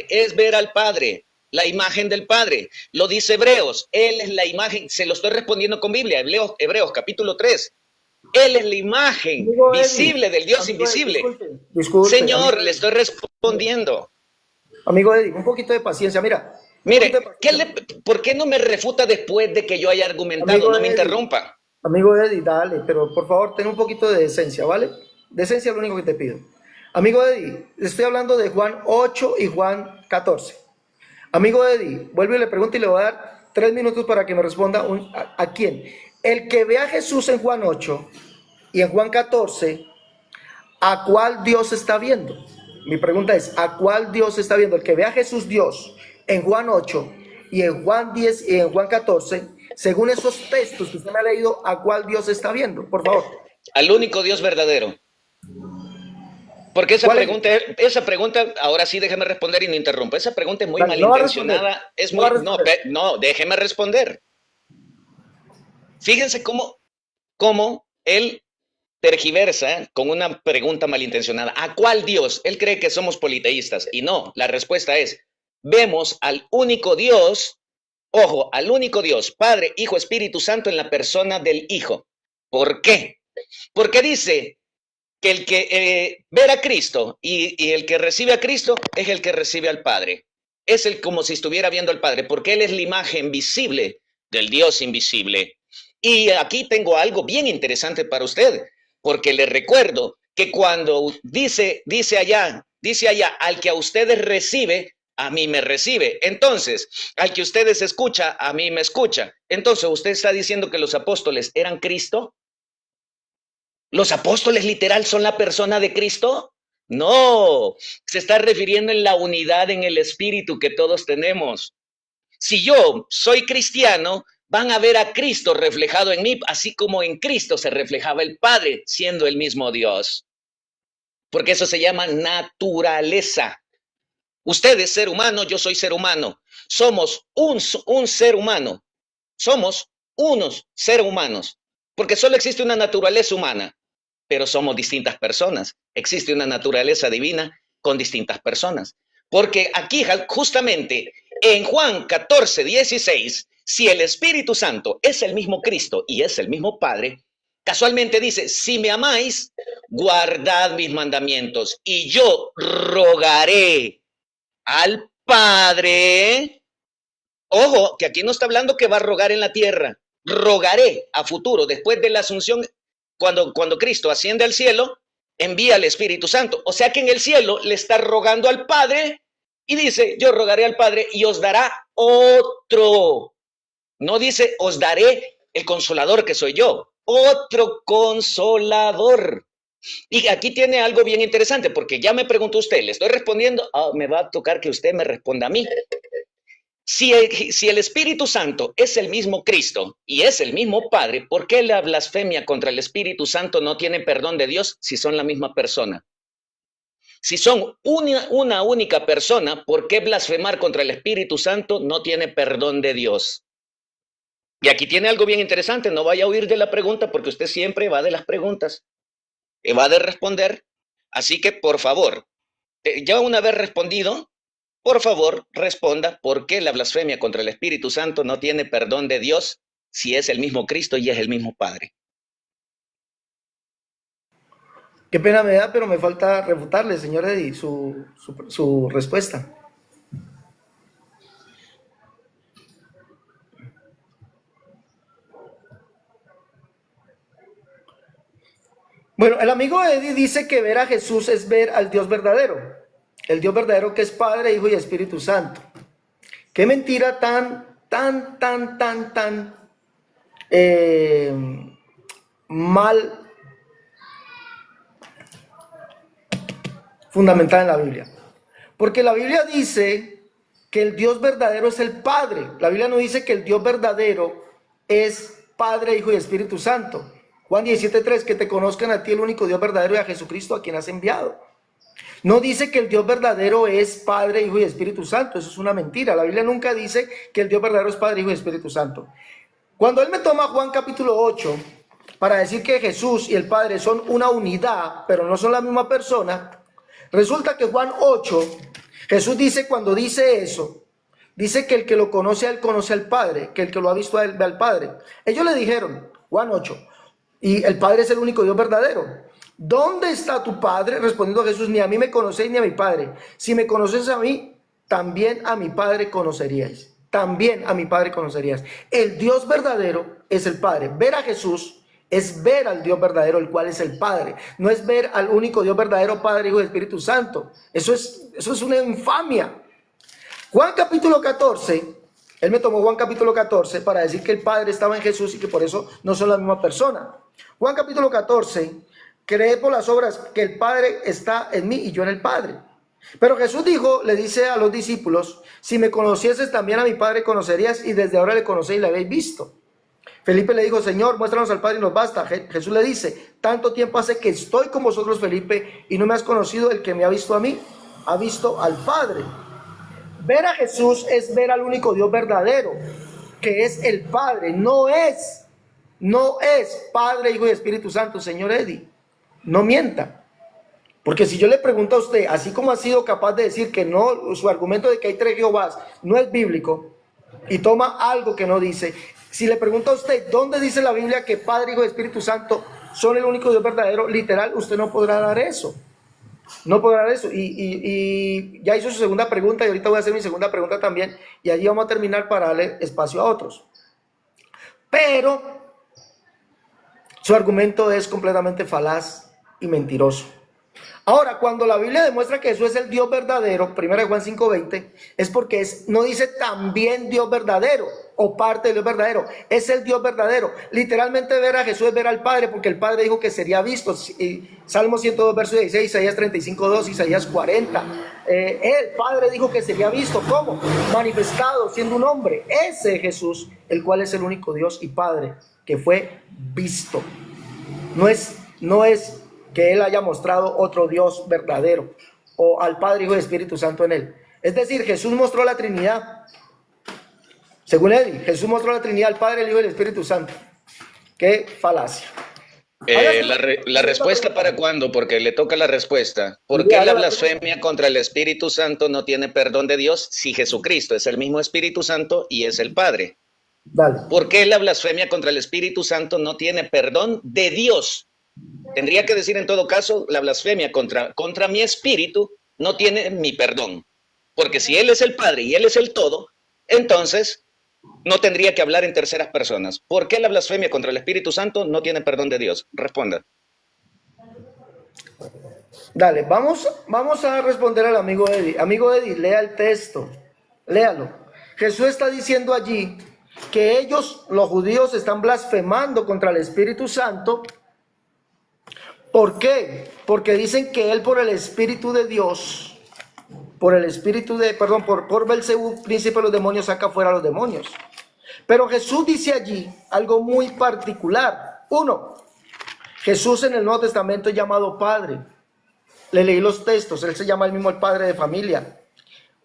es ver al Padre, la imagen del Padre. Lo dice Hebreos, Él es la imagen, se lo estoy respondiendo con Biblia, Hebreos capítulo 3. Él es la imagen Amigo Eddie, visible del Dios amigo Eddie, invisible. disculpe, Señor, amigo le estoy respondiendo. Amigo Eddie, un poquito de paciencia, mira, un poquito de Mire, paciencia. ¿por qué no me refuta después de que yo haya argumentado? Amigo No me Eddie, interrumpa. amigo Eddie, dale, pero por favor, ten un poquito de decencia, ¿vale? Decencia es lo único que te pido. Amigo Eddie, estoy hablando de Juan 8 y Juan 14. Amigo Eddie, vuelvo y le pregunto y le voy a dar 3 minutos para que me responda a quién. El que ve a Jesús en Juan 8 y en Juan 14, ¿a cuál Dios está viendo? Mi pregunta es, ¿a cuál Dios está viendo? El que ve a Jesús Dios en Juan 8 y en Juan 10 y en Juan 14, según esos textos que usted me ha leído, ¿a cuál Dios está viendo? Por favor. Al único Dios verdadero. Porque ¿Cuál es? esa pregunta, ahora sí déjeme responder y no interrumpa. Esa pregunta es muy Dale, no va a responder. malintencionada. Es No va muy, a responder. no, déjeme responder. Fíjense cómo él tergiversa con una pregunta malintencionada. ¿A cuál Dios? Él cree que somos politeístas y no, la respuesta es, vemos al único Dios, ojo, al único Dios, Padre, Hijo, Espíritu Santo en la persona del Hijo. ¿Por qué? Porque dice que el que ver a Cristo y el que recibe a Cristo es el que recibe al Padre. Es el como si estuviera viendo al Padre, porque Él es la imagen visible del Dios invisible. Y aquí tengo algo bien interesante para usted, porque le recuerdo que cuando dice allá, al que a ustedes recibe, a mí me recibe. Entonces, al que ustedes escucha, a mí me escucha. Entonces, ¿usted está diciendo que los apóstoles eran Cristo? ¿Los apóstoles literal son la persona de Cristo? No, se está refiriendo en la unidad en el espíritu que todos tenemos. Si yo soy cristiano, van a ver a Cristo reflejado en mí, así como en Cristo se reflejaba el Padre, siendo el mismo Dios. Porque eso se llama naturaleza. Usted es ser humano, yo soy ser humano. Somos un ser humano. Somos unos seres humanos. Porque solo existe una naturaleza humana, pero somos distintas personas. Existe una naturaleza divina con distintas personas. Porque aquí justamente en Juan 14:16, si el Espíritu Santo es el mismo Cristo y es el mismo Padre, casualmente dice, si me amáis, guardad mis mandamientos y yo rogaré al Padre. Ojo, que aquí no está hablando que va a rogar en la tierra. Rogaré a futuro, después de la asunción, cuando Cristo asciende al cielo, envía al Espíritu Santo. O sea que en el cielo le está rogando al Padre y dice, yo rogaré al Padre y os dará otro. No dice, os daré el consolador que soy yo. Otro consolador. Y aquí tiene algo bien interesante, porque ya me preguntó usted, le estoy respondiendo, me va a tocar que usted me responda a mí. Si el Espíritu Santo es el mismo Cristo y es el mismo Padre, ¿por qué la blasfemia contra el Espíritu Santo no tiene perdón de Dios si son la misma persona? Si son una única persona, ¿por qué blasfemar contra el Espíritu Santo no tiene perdón de Dios? Y aquí tiene algo bien interesante, no vaya a huir de la pregunta porque usted siempre va de las preguntas, va de responder. Así que, por favor, ya una vez respondido, por favor, responda por qué la blasfemia contra el Espíritu Santo no tiene perdón de Dios si es el mismo Cristo y es el mismo Padre. Qué pena me da, pero me falta refutarle, señor Eddie, su respuesta. Bueno, el amigo Eddie dice que ver a Jesús es ver al Dios verdadero. El Dios verdadero que es Padre, Hijo y Espíritu Santo. Qué mentira tan mal fundamentada en la Biblia. Porque la Biblia dice que el Dios verdadero es el Padre. La Biblia no dice que el Dios verdadero es Padre, Hijo y Espíritu Santo. Juan 17:3, que te conozcan a ti el único Dios verdadero y a Jesucristo a quien has enviado. No dice que el Dios verdadero es Padre, Hijo y Espíritu Santo. Eso es una mentira. La Biblia nunca dice que el Dios verdadero es Padre, Hijo y Espíritu Santo. Cuando él me toma Juan capítulo 8 para decir que Jesús y el Padre son una unidad, pero no son la misma persona, resulta que Juan 8, Jesús dice, cuando dice eso, dice que el que lo conoce a él conoce al Padre, que el que lo ha visto a él ve al Padre. Ellos le dijeron, Juan 8, Y el Padre es el único Dios verdadero. ¿Dónde está tu Padre? Respondiendo Jesús, ni a mí me conocéis ni a mi Padre. Si me conoces a mí, también a mi Padre conoceríais. También a mi Padre conocerías. El Dios verdadero es el Padre. Ver a Jesús es ver al Dios verdadero, el cual es el Padre. No es ver al único Dios verdadero, Padre, Hijo y Espíritu Santo. Eso es una infamia. Juan capítulo 14, él me tomó Juan capítulo 14 para decir que el Padre estaba en Jesús y que por eso no son la misma persona. Juan capítulo 14, cree por las obras que el Padre está en mí y yo en el Padre. Pero Jesús dijo, le dice a los discípulos, si me conocieses también a mi Padre conocerías y desde ahora le conocéis y le habéis visto. Felipe le dijo, Señor, muéstranos al Padre y nos basta. Jesús le dice, tanto tiempo hace que estoy con vosotros, Felipe, y no me has conocido. El que me ha visto a mí, ha visto al Padre. Ver a Jesús es ver al único Dios verdadero, que es el Padre. No es Padre, Hijo y Espíritu Santo, señor Eddie. No mienta. Porque si yo le pregunto a usted, así como ha sido capaz de decir que no, su argumento de que hay tres Jehovás no es bíblico, y toma algo que no dice, si le pregunto a usted, ¿dónde dice la Biblia que Padre, Hijo y Espíritu Santo son el único Dios verdadero? Literal, usted no podrá dar eso. No podrá dar eso. Y ya hizo su segunda pregunta y ahorita voy a hacer mi segunda pregunta también, y allí vamos a terminar para darle espacio a otros. Pero su argumento es completamente falaz y mentiroso. Ahora, cuando la Biblia demuestra que Jesús es el Dios verdadero, 1 Juan 5:20, es porque no dice también Dios verdadero o parte del Dios verdadero, es el Dios verdadero. Literalmente ver a Jesús es ver al Padre, porque el Padre dijo que sería visto. Salmo 102, verso 16, Isaías 35:2, Isaías 40. El Padre dijo que sería visto. ¿Cómo? Manifestado, siendo un hombre. Ese Jesús, el cual es el único Dios y Padre, que fue visto. No es que él haya mostrado otro Dios verdadero o al Padre, Hijo y Espíritu Santo en él. Es decir, Jesús mostró la Trinidad. Según él, Jesús mostró la Trinidad, al Padre, el Hijo y el Espíritu Santo. Qué falacia. La respuesta para cuándo, porque le toca la respuesta. ¿Por qué la blasfemia contra el Espíritu Santo no tiene perdón de Dios si Jesucristo es el mismo Espíritu Santo y es el Padre? Dale. ¿Por qué la blasfemia contra el Espíritu Santo no tiene perdón de Dios? Tendría que decir en todo caso, la blasfemia contra mi espíritu no tiene mi perdón. Porque si Él es el Padre y Él es el todo, entonces no tendría que hablar en terceras personas. ¿Por qué la blasfemia contra el Espíritu Santo no tiene perdón de Dios? Responda. Dale, vamos a responder al amigo Eddie. Amigo Eddie, lea el texto. Léalo. Jesús está diciendo allí que ellos, los judíos, están blasfemando contra el Espíritu Santo. ¿Por qué? Porque dicen que él por el Espíritu de Dios, por Belcebú, príncipe de los demonios, saca fuera a los demonios. Pero Jesús dice allí algo muy particular. Uno, Jesús en el Nuevo Testamento es llamado Padre. Le leí los textos, él se llama el mismo el Padre de familia.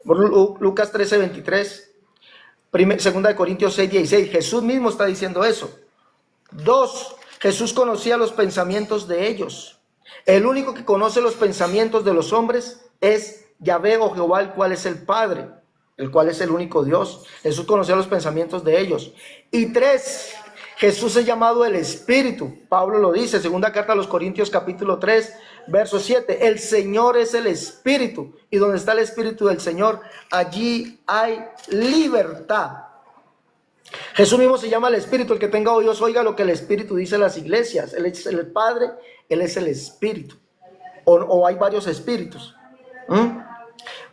Lucas 13:23, 2 Corintios 6:16, Jesús mismo está diciendo eso. Dos, Jesús conocía los pensamientos de ellos. El único que conoce los pensamientos de los hombres es Yahvé o Jehová, el cual es el Padre, el cual es el único Dios. Jesús conocía los pensamientos de ellos. Y tres, Jesús es llamado el Espíritu. Pablo lo dice, segunda carta a los Corintios capítulo 3, verso 7. El Señor es el Espíritu. Y donde está el Espíritu del Señor, allí hay libertad. Jesús mismo se llama el Espíritu. El que tenga oídos oiga lo que el Espíritu dice a las iglesias. Él es el Padre, Él es el Espíritu. O hay varios espíritus.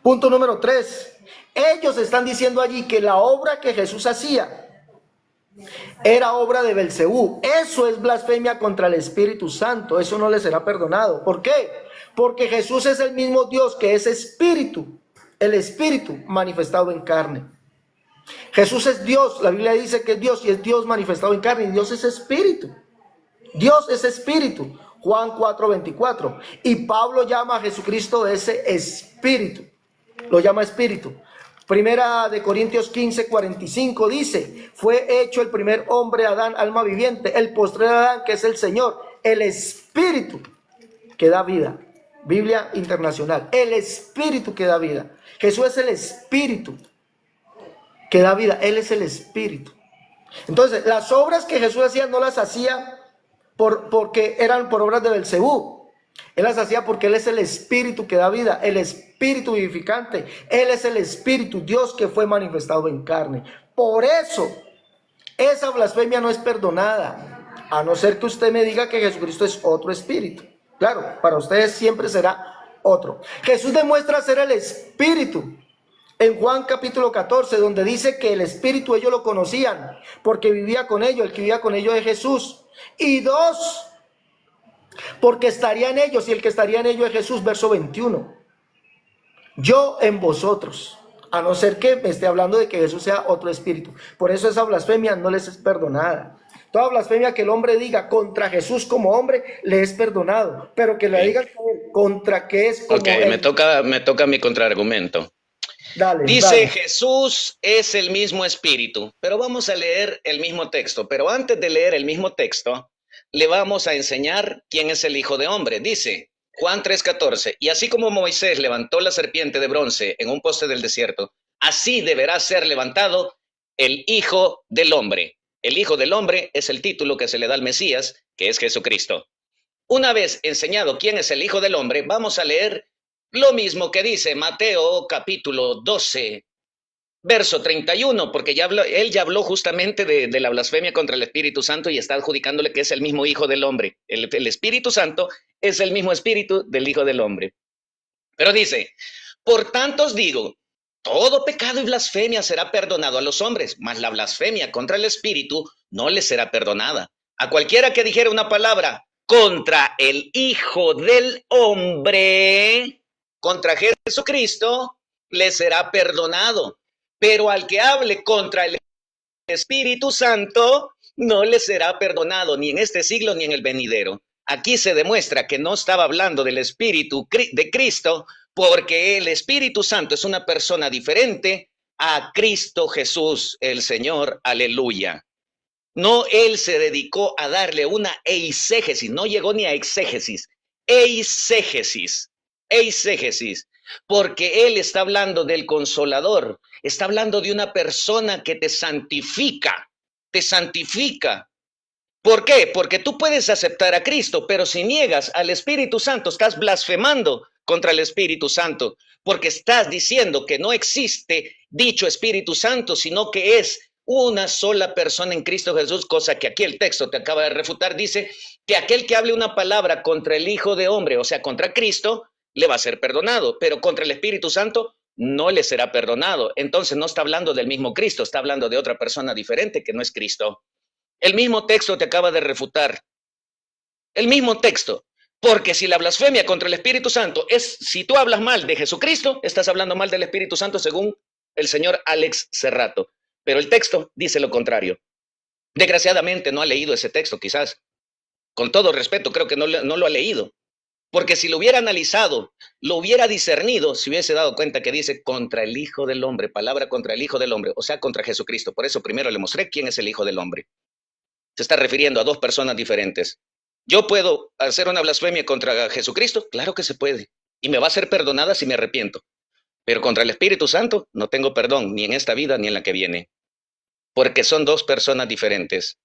Punto número 3. Ellos están diciendo allí que la obra que Jesús hacía era obra de Belcebú. Eso es blasfemia contra el Espíritu Santo. Eso no le será perdonado. ¿Por qué? Porque Jesús es el mismo Dios que es Espíritu. El Espíritu manifestado en carne. Jesús es Dios, la Biblia dice que es Dios y es Dios manifestado en carne y Dios es Espíritu. Dios es Espíritu, Juan 4:24. Y Pablo llama a Jesucristo ese Espíritu, lo llama Espíritu. Primera de Corintios 15:45 dice, fue hecho el primer hombre Adán, alma viviente, el postrer Adán que es el Señor, el Espíritu que da vida. Biblia Internacional, el Espíritu que da vida. Jesús es el Espíritu que da vida, Él es el Espíritu. Entonces, las obras que Jesús hacía no las hacía porque eran por obras de Belcebú. Él las hacía porque Él es el Espíritu que da vida, el Espíritu vivificante. Él es el Espíritu, Dios que fue manifestado en carne. Por eso, esa blasfemia no es perdonada, a no ser que usted me diga que Jesucristo es otro Espíritu. Claro, para ustedes siempre será otro. Jesús demuestra ser el Espíritu en Juan capítulo 14, donde dice que el Espíritu ellos lo conocían, porque vivía con ellos, el que vivía con ellos es Jesús. Y dos, porque estaría en ellos, y el que estaría en ellos es Jesús, verso 21. Yo en vosotros, a no ser que me esté hablando de que Jesús sea otro espíritu. Por eso esa blasfemia no les es perdonada. Toda blasfemia que el hombre diga contra Jesús como hombre, le es perdonado. Pero que le digan contra que es como él. Me toca mi contraargumento. Dice Jesús es el mismo espíritu, pero vamos a leer el mismo texto. Pero antes de leer el mismo texto, le vamos a enseñar quién es el Hijo de Hombre. Dice Juan 3:14, y así como Moisés levantó la serpiente de bronce en un poste del desierto, así deberá ser levantado el Hijo del Hombre. El Hijo del Hombre es el título que se le da al Mesías, que es Jesucristo. Una vez enseñado quién es el Hijo del Hombre, vamos a leer lo mismo que dice Mateo capítulo 12, verso 31, porque él ya habló justamente de la blasfemia contra el Espíritu Santo y está adjudicándole que es el mismo Hijo del Hombre. El Espíritu Santo es el mismo Espíritu del Hijo del Hombre. Pero dice, por tanto os digo, todo pecado y blasfemia será perdonado a los hombres, mas la blasfemia contra el Espíritu no les será perdonada. A cualquiera que dijera una palabra contra el Hijo del Hombre, contra Jesucristo, le será perdonado. Pero al que hable contra el Espíritu Santo, no le será perdonado, ni en este siglo ni en el venidero. Aquí se demuestra que no estaba hablando del Espíritu de Cristo, porque el Espíritu Santo es una persona diferente a Cristo Jesús, el Señor. Aleluya. No, él se dedicó a darle una eisegesis, no llegó ni a exégesis, eisegesis, porque él está hablando del Consolador, está hablando de una persona que te santifica, te santifica. ¿Por qué? Porque tú puedes aceptar a Cristo, pero si niegas al Espíritu Santo, estás blasfemando contra el Espíritu Santo, porque estás diciendo que no existe dicho Espíritu Santo, sino que es una sola persona en Cristo Jesús, cosa que aquí el texto te acaba de refutar. Dice que aquel que hable una palabra contra el Hijo de Hombre, o sea, contra Cristo, le va a ser perdonado, pero contra el Espíritu Santo no le será perdonado. Entonces no está hablando del mismo Cristo, está hablando de otra persona diferente que no es Cristo. El mismo texto te acaba de refutar. El mismo texto. Porque si la blasfemia contra el Espíritu Santo es, si tú hablas mal de Jesucristo, estás hablando mal del Espíritu Santo según el señor Alex Cerrato. Pero el texto dice lo contrario. Desgraciadamente no ha leído ese texto, quizás. Con todo respeto, creo que no lo ha leído. Porque si lo hubiera analizado, lo hubiera discernido, se hubiese dado cuenta que dice contra el Hijo del Hombre, palabra contra el Hijo del Hombre, o sea, contra Jesucristo. Por eso primero le mostré quién es el Hijo del Hombre. Se está refiriendo a dos personas diferentes. ¿Yo puedo hacer una blasfemia contra Jesucristo? Claro que se puede. Y me va a ser perdonada si me arrepiento. Pero contra el Espíritu Santo no tengo perdón, ni en esta vida ni en la que viene. Porque son dos personas diferentes.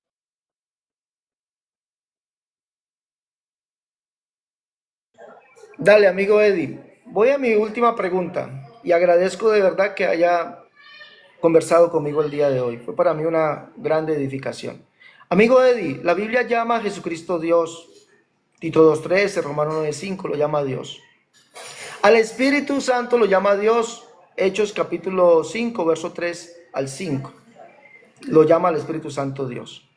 Dale, amigo Eddie. Voy a mi última pregunta y agradezco de verdad que haya conversado conmigo el día de hoy. Fue para mí una grande edificación. Amigo Eddie, la Biblia llama a Jesucristo Dios. Tito 2:13, Romanos 9:5 lo llama Dios. Al Espíritu Santo lo llama Dios. Hechos capítulo 5, verso 3 al 5. Lo llama al Espíritu Santo Dios.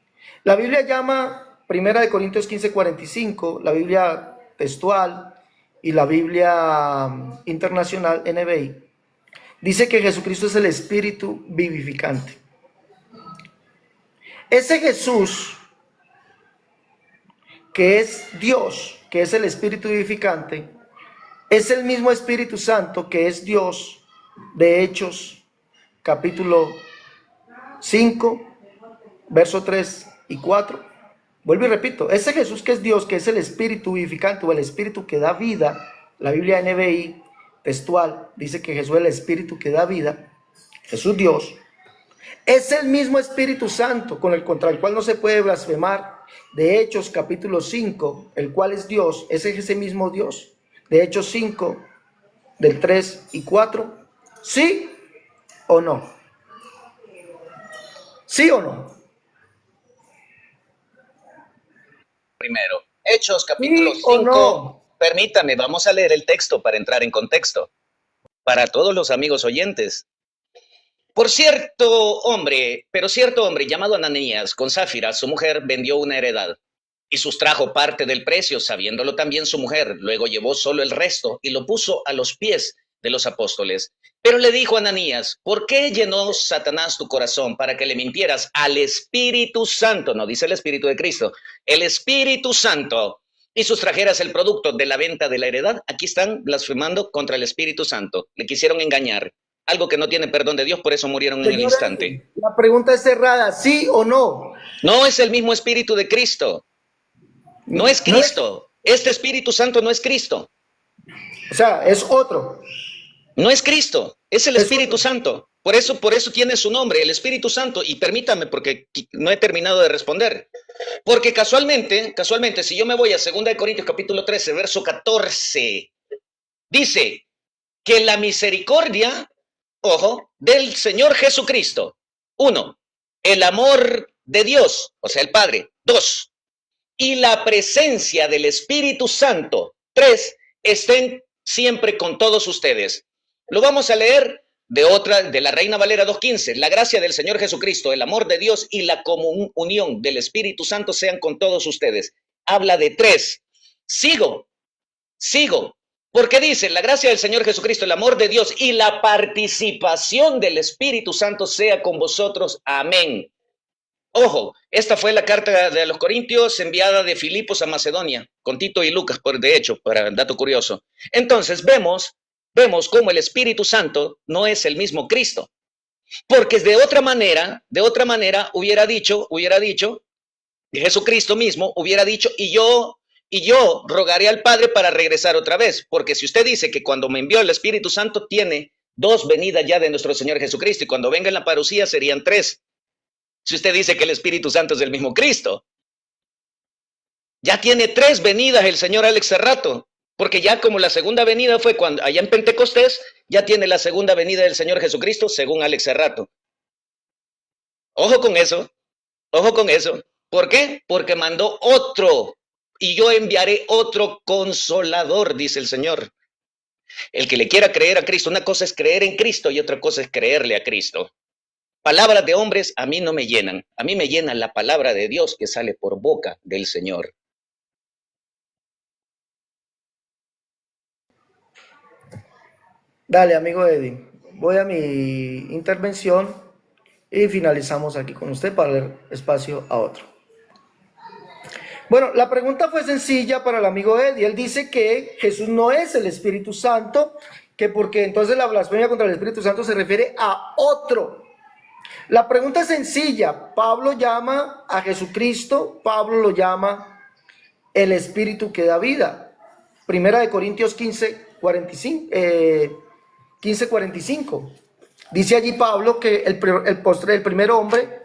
La Biblia llama 1 Corintios 15:45, la Biblia textual y la Biblia internacional NBI. Dice que Jesucristo es el Espíritu vivificante. Ese Jesús, que es Dios, que es el Espíritu vivificante, es el mismo Espíritu Santo que es Dios de Hechos, capítulo 5, verso 3 y 4. Vuelvo y repito, ese Jesús que es Dios, que es el Espíritu vivificante o el Espíritu que da vida, la Biblia NBI textual dice que Jesús es el Espíritu que da vida, Jesús Dios, es el mismo Espíritu Santo contra el cual no se puede blasfemar de Hechos capítulo 5, el cual es Dios, ese es ese mismo Dios, de Hechos 5, del 3 y 4, ¿sí o no? ¿Sí o no? Primero, Hechos capítulo ¿Sí o 5. no? Permítame, vamos a leer el texto para entrar en contexto. Para todos los amigos oyentes. Pero cierto hombre llamado Ananías, con Zafira, su mujer, vendió una heredad y sustrajo parte del precio, sabiéndolo también su mujer. Luego llevó solo el resto y lo puso a los pies de los apóstoles. Pero le dijo a Ananías, ¿por qué llenó Satanás tu corazón para que le mintieras al Espíritu Santo? No dice el Espíritu de Cristo, el Espíritu Santo, y sustrajeras el producto de la venta de la heredad. Aquí están blasfemando contra el Espíritu Santo. Le quisieron engañar. Algo que no tiene perdón de Dios, por eso murieron en el Señor, instante. la pregunta es cerrada, ¿sí o no? No es el mismo Espíritu de Cristo. No es No es, Cristo. Este Espíritu Santo no es Cristo. o sea, es otro. No es Cristo. Es el Es Espíritu otro. Santo. Por eso tiene su nombre, el Espíritu Santo. Y permítame, porque no he terminado de responder. Porque casualmente, si yo me voy a 2 Corintios capítulo 13, verso 14, dice que la misericordia, ojo, del Señor Jesucristo. 1, el amor de Dios, o sea, el Padre. 2, y la presencia del Espíritu Santo. 3, estén siempre con todos ustedes. Lo vamos a leer de la Reina Valera 2.15. La gracia del Señor Jesucristo, el amor de Dios y la comunión del Espíritu Santo sean con todos ustedes. Habla de 3. Sigo. Porque dice, la gracia del Señor Jesucristo, el amor de Dios y la participación del Espíritu Santo sea con vosotros. Amén. Ojo, esta fue la carta de los Corintios enviada de Filipos a Macedonia, con Tito y Lucas, de hecho, para dato curioso. Entonces vemos cómo el Espíritu Santo no es el mismo Cristo. Porque de otra manera hubiera dicho, Jesucristo mismo hubiera dicho, y yo rogaré al Padre para regresar otra vez. Porque si usted dice que cuando me envió el Espíritu Santo tiene 2 venidas ya de nuestro Señor Jesucristo, y cuando venga en la parucía serían 3. Si usted dice que el Espíritu Santo es el mismo Cristo, ya tiene 3 venidas el señor Alex Serrato, porque ya como la segunda venida fue cuando allá en Pentecostés, ya tiene la segunda venida del Señor Jesucristo según Alex Serrato. Ojo con eso. ¿Por qué? Porque mandó otro, y yo enviaré otro consolador, dice el Señor. El que le quiera creer a Cristo, una cosa es creer en Cristo y otra cosa es creerle a Cristo. Palabras de hombres a mí no me llenan. A mí me llena la palabra de Dios que sale por boca del Señor. Dale, amigo Eddie. Voy a mi intervención y finalizamos aquí con usted para dar espacio a otro. Bueno, la pregunta fue sencilla para el amigo Eddie. Él dice que Jesús no es el Espíritu Santo, que porque entonces la blasfemia contra el Espíritu Santo se refiere a otro. La pregunta es sencilla. Pablo llama a Jesucristo, Pablo lo llama el Espíritu que da vida. Primera de Corintios 15:45. Dice allí Pablo que el primer hombre,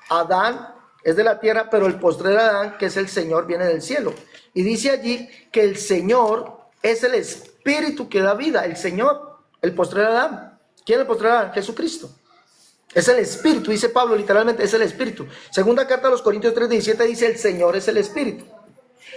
Adán, es de la tierra, pero el postrer Adán, que es el Señor, viene del cielo. Y dice allí que el Señor es el Espíritu que da vida. El Señor, el postrer Adán. ¿Quién es el postrer Adán? Jesucristo. Es el Espíritu, dice Pablo, literalmente es el Espíritu. Segunda carta a los Corintios 3:17 dice el Señor es el Espíritu.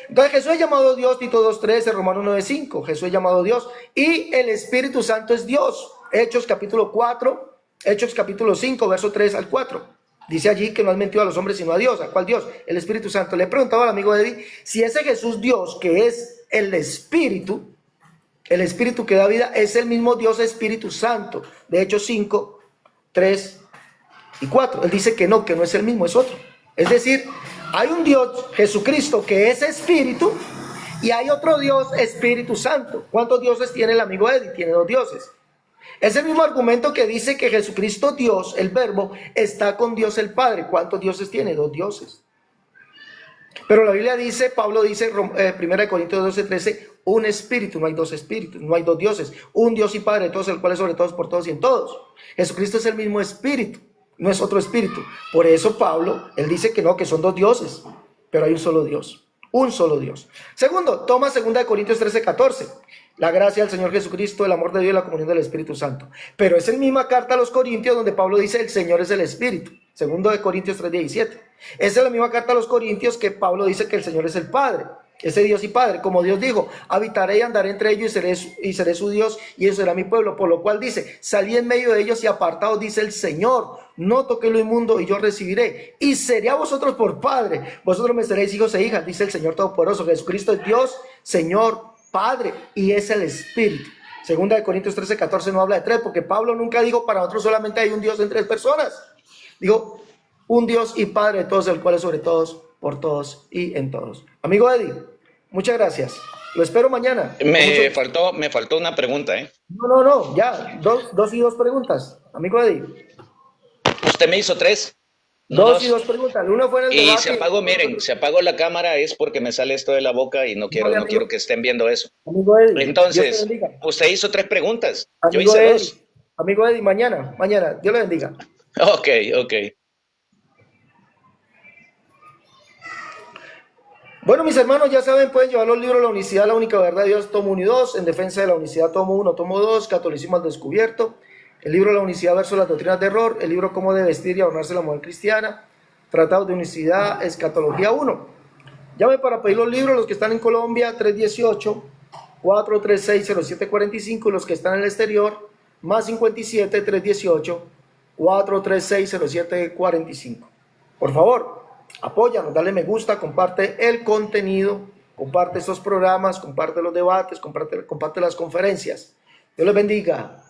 Entonces Jesús es llamado Dios, Tito 2:13, Romanos 9:5. Jesús es llamado Dios y el Espíritu Santo es Dios. Hechos capítulo 4, Hechos capítulo 5, verso 3 al 4. Dice allí que no has mentido a los hombres sino a Dios. ¿A cuál Dios? El Espíritu Santo. Le he preguntado al amigo Eddie si ese Jesús Dios que es el Espíritu que da vida, es el mismo Dios Espíritu Santo. De Hechos 5, 3 y 4. Él dice que no es el mismo, es otro. Es decir, hay un Dios, Jesucristo, que es Espíritu, y hay otro Dios, Espíritu Santo. ¿Cuántos dioses tiene el amigo Eddie? Tiene 2 dioses. Es el mismo argumento que dice que Jesucristo Dios, el Verbo, está con Dios el Padre. ¿Cuántos dioses tiene? 2 dioses. Pero la Biblia dice, Pablo dice, 1 Corintios 12:13, un espíritu, no hay 2 espíritus, no hay 2 dioses, un Dios y Padre de todos, el cual es sobre todos, por todos y en todos. Jesucristo es el mismo espíritu, no es otro espíritu. Por eso Pablo, él dice que no, que son 2 dioses. pero hay un solo Dios, un solo Dios. Segundo, toma 2 Corintios 13:14. La gracia del Señor Jesucristo, el amor de Dios y la comunión del Espíritu Santo. Pero es en misma carta a los Corintios donde Pablo dice el Señor es el Espíritu. 2 Corintios 3:17. Esa es la misma carta a los Corintios que Pablo dice que el Señor es el Padre. Ese Dios y Padre, como Dios dijo, habitaré y andaré entre ellos y seré su Dios y eso será mi pueblo. Por lo cual dice, salí en medio de ellos y apartados, dice el Señor, no toqué lo inmundo y yo recibiré. Y seré a vosotros por Padre, vosotros me seréis hijos e hijas, dice el Señor Todopoderoso. Jesucristo es Dios, Señor, Padre y es el Espíritu. 2 Corintios 13:14 no habla de tres, porque Pablo nunca dijo para nosotros solamente hay un Dios en tres personas. Digo, un Dios y Padre de todos, el cual es sobre todos, por todos y en todos. Amigo Eddie, muchas gracias. Lo espero mañana. Me faltó una pregunta, ¿eh? No, ya, dos preguntas. Amigo Eddie. Usted me hizo tres. Dos preguntas. Una fue en el y debate. se apagó, miren, se apagó la cámara es porque me sale esto de la boca y no quiero que estén viendo eso. Amigo Eddie, entonces, usted hizo tres preguntas. Amigo yo hice Eddie, dos. Amigo Eddie, mañana, Dios le bendiga. Ok. Bueno, mis hermanos, ya saben, pueden llevar los libros La Unicidad, la única verdad de Dios, tomo 1 y 2, En defensa de la unicidad, tomo 1, tomo 2, Catolicismo al descubierto, el libro La Unicidad versus las doctrinas de error, el libro Cómo debe vestir y adornarse la mujer cristiana, Tratado de Unicidad, Escatología 1. Llame para pedir los libros, los que están en Colombia, 318-436-0745, y los que están en el exterior, más 57-318-436-0745. Por favor, apóyanos, dale me gusta, comparte el contenido, comparte estos programas, comparte los debates, comparte las conferencias. Dios les bendiga.